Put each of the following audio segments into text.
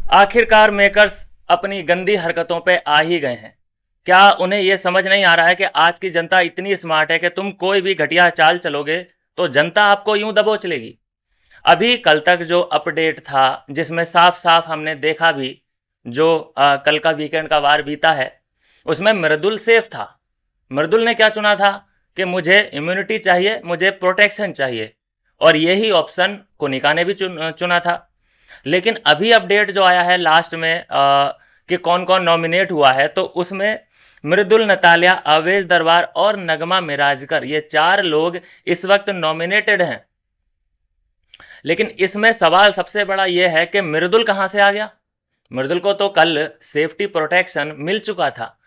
आखिरकार मेकर्स अपनी गंदी हरकतों पे आ ही गए हैं। क्या उन्हें यह समझ नहीं आ रहा है कि आज की जनता इतनी स्मार्ट है कि तुम कोई भी घटिया चाल चलोगे तो जनता आपको यूं दबोच लेगी। अभी कल तक जो अपडेट था, जिसमें साफ साफ हमने देखा भी, जो कल का वीकेंड का वार बीता है, उसमें मृदुल सेफ था। मृदुल ने क्या चुना था कि मुझे इम्यूनिटी चाहिए, मुझे प्रोटेक्शन चाहिए, और यही ऑप्शन कोनिका ने भी चुना था। लेकिन अभी अपडेट जो आया है लास्ट में कि कौन कौन नॉमिनेट हुआ है, तो उसमें मृदुल, नतालिया, अवेश दरबार और नगमा मिराजकर, ये 4 लोग इस वक्त नॉमिनेटेड हैं। लेकिन इसमें सवाल सबसे बड़ा यह है कि मृदुल कहां से आ गया। मृदुल को तो कल सेफ्टी प्रोटेक्शन मिल चुका था,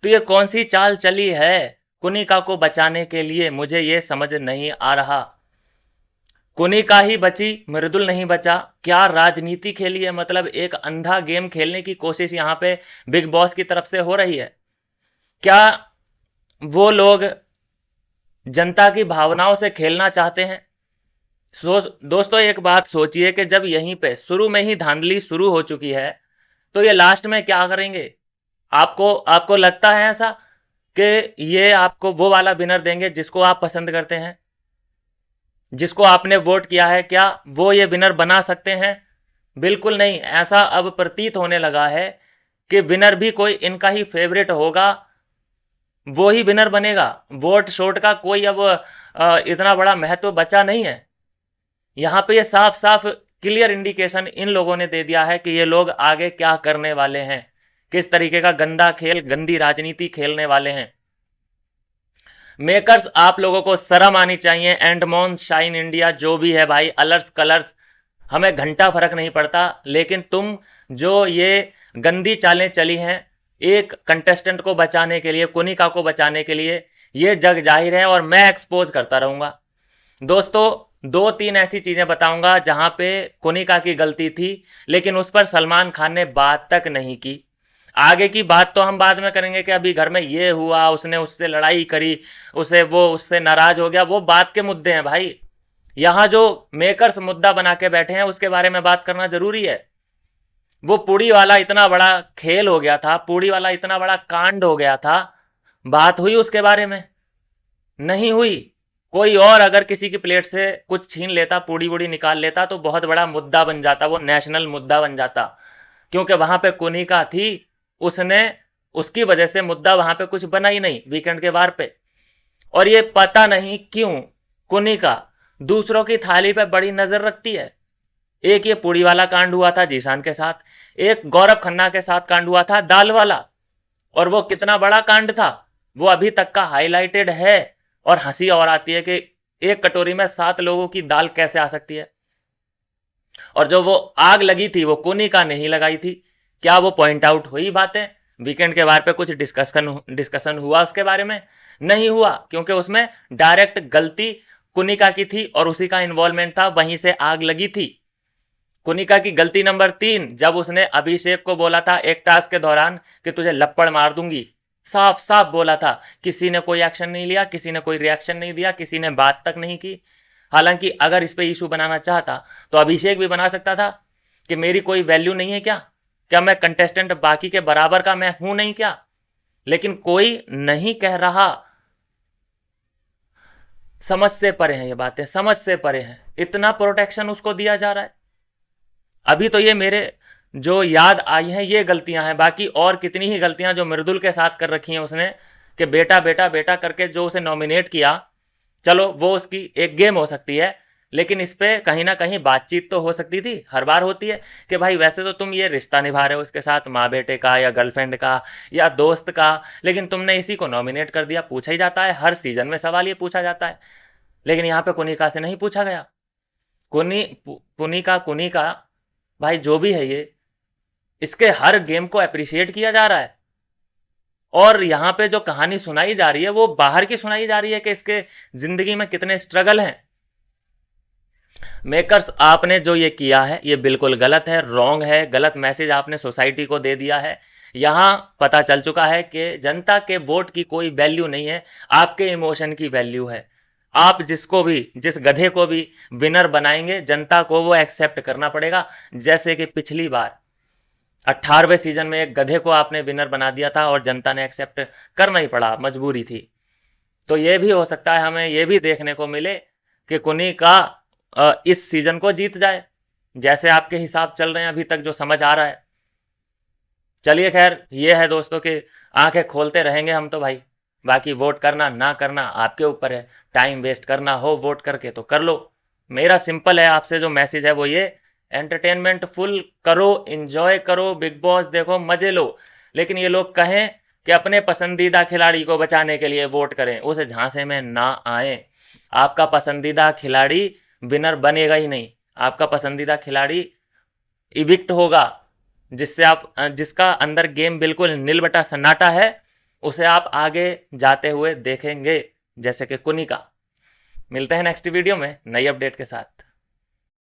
तो ये कौन सी चाल चली है कुनिका को बचाने के लिए, मुझे ये समझ नहीं आ रहा। कुनिका ही बची, मृदुल नहीं बचा। क्या राजनीति खेली है, मतलब एक अंधा गेम खेलने की कोशिश यहां पे बिग बॉस की तरफ से हो रही है। क्या वो लोग जनता की भावनाओं से खेलना चाहते हैं। दोस्तों एक बात सोचिए कि जब यहीं पे शुरू में ही धांधली शुरू हो चुकी है, तो ये लास्ट में क्या करेंगे। आपको आपको लगता है ऐसा कि ये आपको वो वाला विनर देंगे जिसको आप पसंद करते हैं, जिसको आपने वोट किया है, क्या वो ये विनर बना सकते हैं। बिल्कुल नहीं। ऐसा अब प्रतीत होने लगा है कि विनर भी कोई इनका ही फेवरेट होगा, वो ही विनर बनेगा। वोट शोट का कोई अब इतना बड़ा महत्व बचा नहीं है। यहां पे ये साफ साफ क्लियर इंडिकेशन इन लोगों ने दे दिया है कि ये लोग आगे क्या करने वाले हैं, किस तरीके का गंदा खेल, गंदी राजनीति खेलने वाले हैं। मेकर्स, आप लोगों को शर्म आनी चाहिए। एंडमॉन, शाइन इंडिया, जो भी है भाई, अलर्स कलर्स, हमें घंटा फर्क नहीं पड़ता, लेकिन तुम जो ये गंदी चालें चली हैं एक कंटेस्टेंट को बचाने के लिए, कुनिका को बचाने के लिए, ये जग जाहिर है और मैं एक्सपोज करता रहूंगा। दोस्तों 2-3 ऐसी चीजें बताऊंगा जहां पे कुनिका की गलती थी, लेकिन उस पर सलमान खान ने बात तक नहीं की। आगे की बात तो हम बाद में करेंगे कि अभी घर में ये हुआ, उसने उससे लड़ाई करी, वो उससे नाराज हो गया, वो बात के मुद्दे हैं भाई। यहां जो मेकर्स मुद्दा बना के बैठे हैं उसके बारे में बात करना जरूरी है। वो पूड़ी वाला इतना बड़ा खेल हो गया था, पूड़ी वाला इतना बड़ा कांड हो गया था, बात हुई उसके बारे में? नहीं हुई। कोई और अगर किसी की प्लेट से कुछ छीन लेता, पूड़ी वूड़ी निकाल लेता, तो बहुत बड़ा मुद्दा बन जाता, वो नेशनल मुद्दा बन जाता। क्योंकि वहां पे कुनिका थी, उसने, उसकी वजह से मुद्दा वहां पे कुछ बना ही नहीं वीकेंड के वार पे। और ये पता नहीं क्यों कुनिका दूसरों की थाली पे बड़ी नजर रखती है। एक ये पूड़ी वाला कांड हुआ था जीशान के साथ, एक गौरव खन्ना के साथ कांड हुआ था दाल वाला, और वो कितना बड़ा कांड था, वो अभी तक का हाईलाइटेड है। और हंसी और आती है कि एक कटोरी में 7 लोगों की दाल कैसे आ सकती है। और जो वो आग लगी थी वो कुनिका नहीं लगाई थी। क्या वो पॉइंट आउट हुई बातें वीकेंड के बारे पे, कुछ डिस्कशन हुआ उसके बारे में? नहीं हुआ, क्योंकि उसमें डायरेक्ट गलती कुनिका की थी और उसी का इन्वॉल्वमेंट था, वहीं से आग लगी थी। कुनिका की गलती नंबर 3, जब उसने अभिषेक को बोला था एक टास्क के दौरान कि तुझे लप्पड़ मार दूंगी, साफ साफ बोला था, किसी ने कोई एक्शन नहीं लिया, किसी ने कोई रिएक्शन नहीं दिया, किसी ने बात तक नहीं की। हालांकि अगर इस पे इशू बनाना चाहता तो अभिषेक भी बना सकता था कि मेरी कोई वैल्यू नहीं है क्या, क्या मैं कंटेस्टेंट बाकी के बराबर का मैं हूं नहीं क्या? लेकिन कोई नहीं कह रहा। समझ से परे हैं ये बातें, समझ से परे हैं। इतना प्रोटेक्शन उसको दिया जा रहा है। अभी तो ये मेरे जो याद आई हैं ये गलतियां हैं, बाकी और कितनी ही गलतियां जो मृदुल के साथ कर रखी हैं उसने, कि बेटा बेटा बेटा करके जो उसे नॉमिनेट किया। चलो वो उसकी एक गेम हो सकती है, लेकिन इस पे कहीं ना कहीं बातचीत तो हो सकती थी। हर बार होती है कि भाई वैसे तो तुम ये रिश्ता निभा रहे हो इसके साथ, माँ बेटे का या गर्लफ्रेंड का या दोस्त का, लेकिन तुमने इसी को नॉमिनेट कर दिया। पूछा ही जाता है, हर सीजन में सवाल ये पूछा जाता है, लेकिन यहाँ पे कुनिका से नहीं पूछा गया। कुनिका कुनिका भाई जो भी है ये, इसके हर गेम को अप्रिशिएट किया जा रहा है। और यहां पे जो कहानी सुनाई जा रही है वो बाहर की सुनाई जा रही है कि इसके जिंदगी में कितने स्ट्रगल हैं। मेकर्स, आपने जो ये किया है ये बिल्कुल गलत है, रॉन्ग है, गलत मैसेज आपने सोसाइटी को दे दिया है। यहां पता चल चुका है कि जनता के वोट की कोई वैल्यू नहीं है, आपके इमोशन की वैल्यू है। आप जिसको भी, जिस गधे को भी विनर बनाएंगे, जनता को वो एक्सेप्ट करना पड़ेगा। जैसे कि पिछली बार 18वें सीजन में एक गधे को आपने विनर बना दिया था और जनता ने एक्सेप्ट करना ही पड़ा, मजबूरी थी। तो ये भी हो सकता है हमें ये भी देखने को मिले कि कुनिका इस सीजन को जीत जाए, जैसे आपके हिसाब चल रहे हैं अभी तक जो समझ आ रहा है। चलिए खैर, ये है दोस्तों कि आंखें खोलते रहेंगे हम तो भाई, बाकी वोट करना ना करना आपके ऊपर है। टाइम वेस्ट करना हो वोट करके तो कर लो। मेरा सिंपल है आपसे जो मैसेज है वो ये, एंटरटेनमेंट फुल करो, इंजॉय करो, बिग बॉस देखो, मजे लो। लेकिन ये लोग कहें कि अपने पसंदीदा खिलाड़ी को बचाने के लिए वोट करें, उस झांसे में ना आए। आपका पसंदीदा खिलाड़ी विनर बनेगा ही नहीं, आपका पसंदीदा खिलाड़ी इविक्ट होगा। जिससे आप जिसका अंदर गेम बिल्कुल नीलबटा सन्नाटा है, उसे आप आगे जाते हुए देखेंगे, जैसे कि कुनी का। मिलते हैं नेक्स्ट वीडियो में नई अपडेट के साथ।